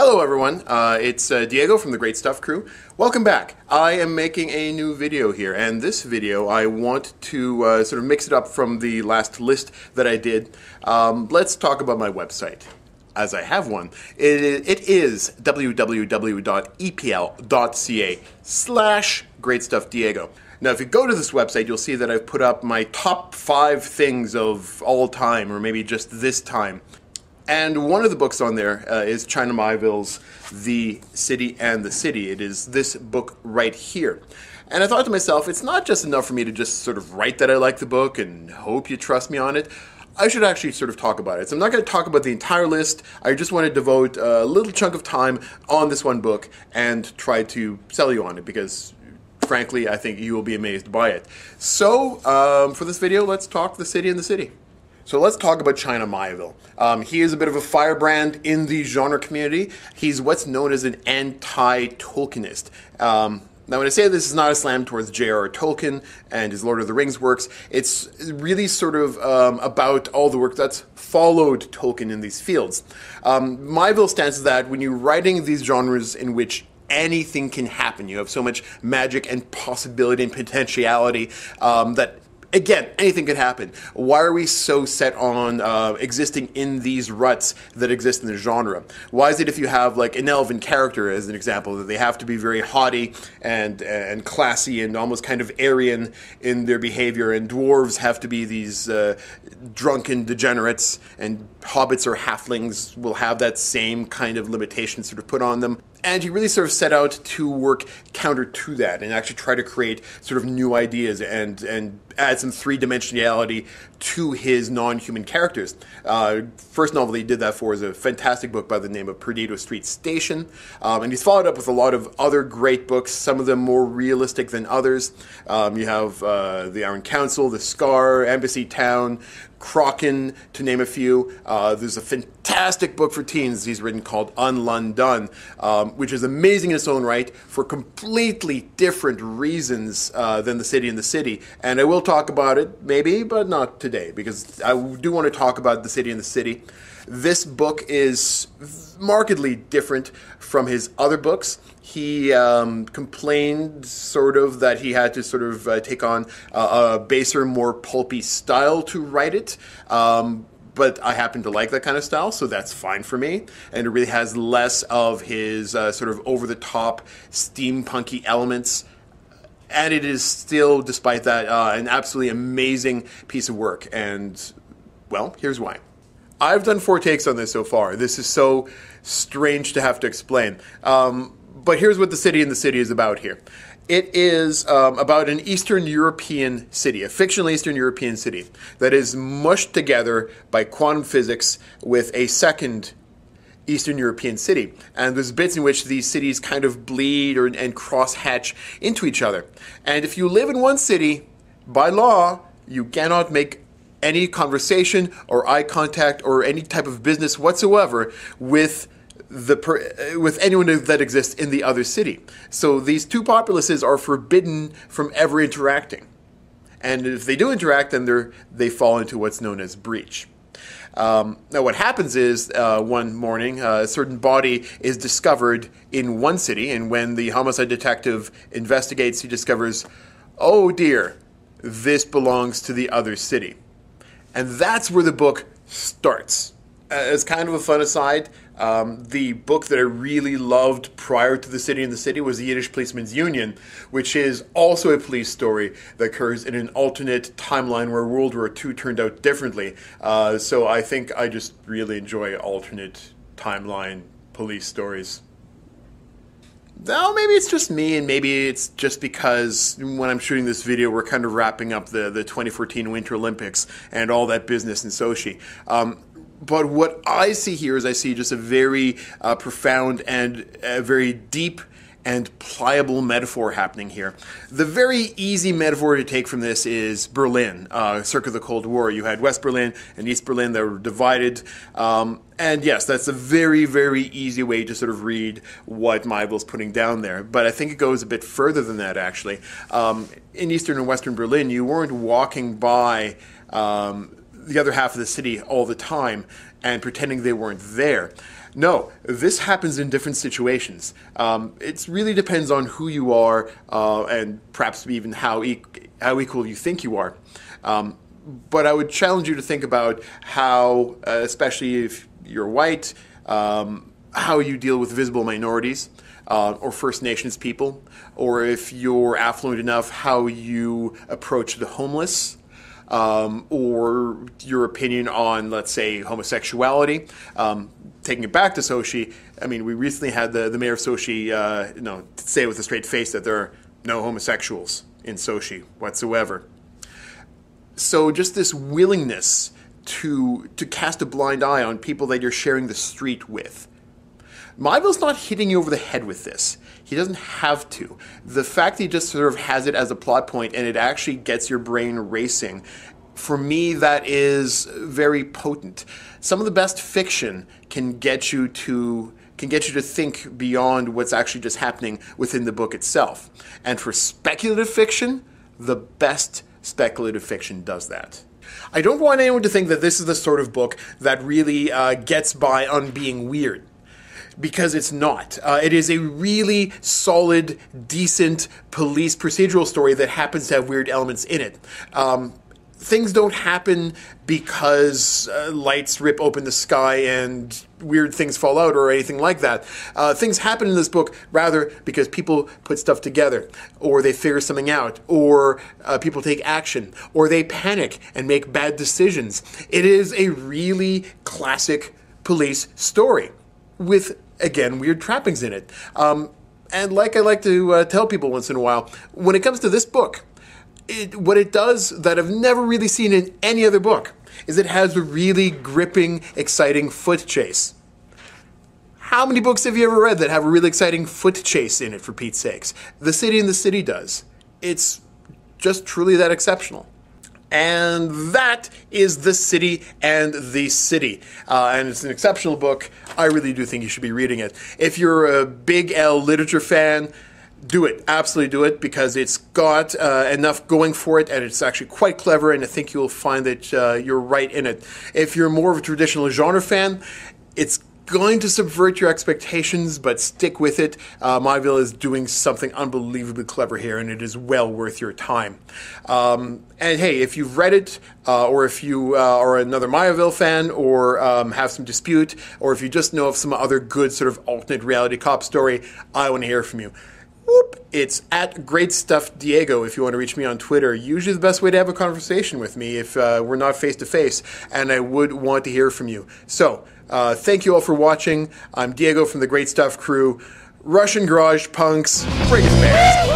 Hello everyone, it's Diego from the Great Stuff Crew. Welcome back. I am making a new video here, and this video I want to sort of mix it up from the last list that I did. Let's talk about my website, as I have one. It is www.epl.ca/GreatStuffDiego. Now, if you go to this website, you'll see that I've put up my top 5 things of all time, or maybe just this time. And one of the books on there is China Miéville's The City and the City. It is this book right here. And I thought to myself, it's not just enough for me to just sort of write that I like the book and hope you trust me on it. I should actually sort of talk about it. So I'm not going to talk about the entire list. I just want to devote a little chunk of time on this one book and try to sell you on it because, frankly, I think you will be amazed by it. So, for this video, let's talk The City and the City. So let's talk about China Miéville. He is a bit of a firebrand in the genre community. He's what's known as an anti-Tolkienist. Now when I say this is not a slam towards J.R.R. Tolkien and his Lord of the Rings works, it's really sort of about all the work that's followed Tolkien in these fields. Miéville stands for that when you're writing these genres in which anything can happen, you have so much magic and possibility and potentiality that again, anything could happen. Why are we so set on existing in these ruts that exist in the genre? Why is it if you have like an elven character, as an example, that they have to be very haughty and classy and almost kind of Aryan in their behavior, and dwarves have to be these drunken degenerates, and hobbits or halflings will have that same kind of limitation sort of put on them? And he really sort of set out to work counter to that and actually try to create sort of new ideas and add some three-dimensionality to his non-human characters. First novel he did that for is a fantastic book by the name of Perdido Street Station. And he's followed up with a lot of other great books, some of them more realistic than others. You have The Iron Council, The Scar, Embassy Town, Kraken, to name a few. There's a fantastic book for teens he's written called Unlundone, which is amazing in its own right for completely different reasons than The City and the City. And I will talk about it, maybe, but not today, because I do want to talk about The City and the City. This book is markedly different from his other books. He complained sort of that he had to sort of take on a baser, more pulpy style to write it. But I happen to like that kind of style, so that's fine for me. And it really has less of his sort of over-the-top steampunky elements. And it is still, despite that, an absolutely amazing piece of work. And, well, here's why. I've done 4 takes on this so far. This is so strange to have to explain. But here's what The City and the City is about here. It is about an Eastern European city, a fictional Eastern European city, that is mushed together by quantum physics with a second Eastern European city. And there's bits in which these cities kind of bleed and cross-hatch into each other. And if you live in one city, by law, you cannot make any conversation or eye contact or any type of business whatsoever with anyone that exists in the other city. So these two populaces are forbidden from ever interacting. And if they do interact, then they fall into what's known as breach. Now what happens is, one morning, a certain body is discovered in one city, and when the homicide detective investigates, he discovers, oh dear, this belongs to the other city. And that's where the book starts. As kind of a fun aside, the book that I really loved prior to The City and the City was The Yiddish Policeman's Union, which is also a police story that occurs in an alternate timeline where World War II turned out differently. So I think I just really enjoy alternate timeline police stories. Now, maybe it's just me, and maybe it's just because when I'm shooting this video, we're kind of wrapping up the 2014 Winter Olympics and all that business in Sochi. But what I see here is I see just a very profound and very deep and pliable metaphor happening here. The very easy metaphor to take from this is Berlin, circa the Cold War. You had West Berlin and East Berlin that were divided. And yes, that's a very, very easy way to sort of read what Miéville's putting down there. But I think it goes a bit further than that, actually. In Eastern and Western Berlin, you weren't walking by the other half of the city all the time and pretending they weren't there. No, this happens in different situations. It really depends on who you are and perhaps even how equal you think you are. But I would challenge you to think about how, especially if you're white, how you deal with visible minorities or First Nations people, or if you're affluent enough, how you approach the homeless. Or your opinion on, let's say, homosexuality. Taking it back to Sochi, I mean, we recently had the mayor of Sochi, say with a straight face that there are no homosexuals in Sochi whatsoever. So just this willingness to cast a blind eye on people that you're sharing the street with. Myville's not hitting you over the head with this. He doesn't have to. The fact that he just sort of has it as a plot point and it actually gets your brain racing, for me, that is very potent. Some of the best fiction can get you to think beyond what's actually just happening within the book itself. And for speculative fiction, the best speculative fiction does that. I don't want anyone to think that this is the sort of book that really gets by on being weird. Because it's not. It is a really solid, decent police procedural story that happens to have weird elements in it. Things don't happen because lights rip open the sky and weird things fall out or anything like that. Things happen in this book rather because people put stuff together, or they figure something out, or people take action, or they panic and make bad decisions. It is a really classic police story with, again, weird trappings in it. And like I like to tell people once in a while, when it comes to this book, what it does that I've never really seen in any other book is it has a really gripping, exciting foot chase. How many books have you ever read that have a really exciting foot chase in it, for Pete's sakes? The City and the City does. It's just truly that exceptional. And that is The City and the City. And it's an exceptional book. I really do think you should be reading it. If you're a big L literature fan, do it. Absolutely do it, because it's got enough going for it, and it's actually quite clever, and I think you'll find that you're right in it. If you're more of a traditional genre fan, it's going to subvert your expectations, but stick with it. Myville is doing something unbelievably clever here, and it is well worth your time. And hey, if you've read it, or if you are another Myville fan, or have some dispute, or if you just know of some other good sort of alternate reality cop story, I want to hear from you. Whoop. It's at Great Stuff Diego if you want to reach me on Twitter. Usually the best way to have a conversation with me if we're not face to face, and I would want to hear from you. So, thank you all for watching. I'm Diego from the Great Stuff crew. Russian Garage Punks, bring it, bears.